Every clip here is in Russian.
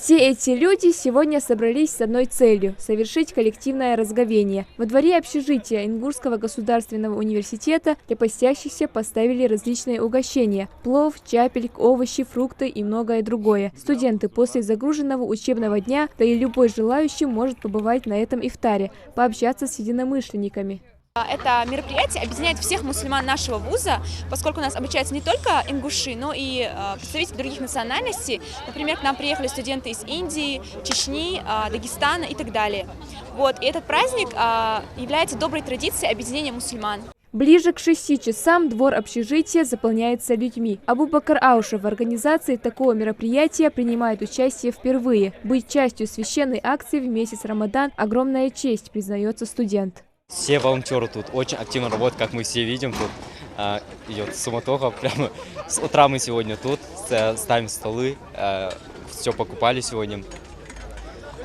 Все эти люди сегодня собрались с одной целью – совершить коллективное разговение. Во дворе общежития Ингушского государственного университета для постящихся поставили различные угощения – плов, чапель, овощи, фрукты и многое другое. Студенты после загруженного учебного дня, да и любой желающий может побывать на этом ифтаре, пообщаться с единомышленниками. Это мероприятие объединяет всех мусульман нашего вуза, поскольку у нас обучаются не только ингуши, но и представители других национальностей. Например, к нам приехали студенты из Индии, Чечни, Дагестана и так далее. И этот праздник является доброй традицией объединения мусульман. Ближе к 6 часам двор общежития заполняется людьми. Абубакар Аушев в организации такого мероприятия принимает участие впервые. Быть частью священной акции в месяц Рамадан – огромная честь, признается студент. Все волонтеры тут очень активно работают, как мы все видим. Тут идет суматоха. Прямо с утра мы сегодня тут, ставим столы, все покупали сегодня.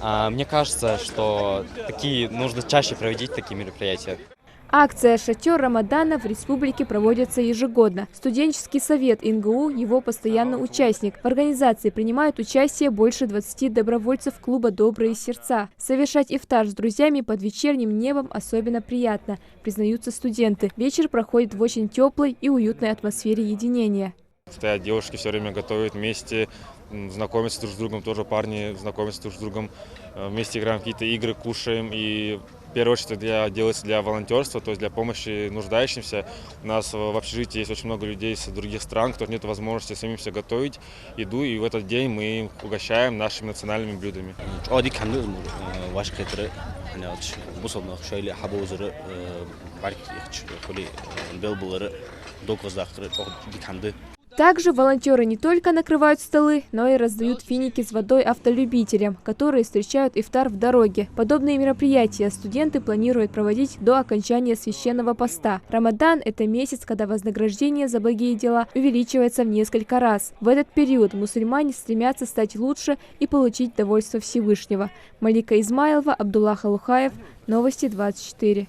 Мне кажется, что нужно чаще проводить такие мероприятия. Акция «Шатер Рамадана» в республике проводится ежегодно. Студенческий совет ИНГУ – его постоянный участник. В организации принимают участие больше 20 добровольцев клуба «Добрые сердца». Совершать ифтар с друзьями под вечерним небом особенно приятно, признаются студенты. Вечер проходит в очень теплой и уютной атмосфере единения. Стоят девушки, все время готовят вместе, знакомятся друг с другом, тоже парни знакомятся друг с другом. Вместе играем какие-то игры, кушаем. И в первую очередь это делается для волонтерства, то есть для помощи нуждающимся. У нас в общежитии есть очень много людей из других стран, у которых нет возможности самим себе готовить еду, и в этот день мы их угощаем нашими национальными блюдами. Также волонтеры не только накрывают столы, но и раздают финики с водой автолюбителям, которые встречают ифтар в дороге. Подобные мероприятия студенты планируют проводить до окончания священного поста. Рамадан – это месяц, когда вознаграждение за благие дела увеличивается в несколько раз. В этот период мусульмане стремятся стать лучше и получить довольство Всевышнего. Малика Измайлова, Абдуллах Алухаев, Новости 24.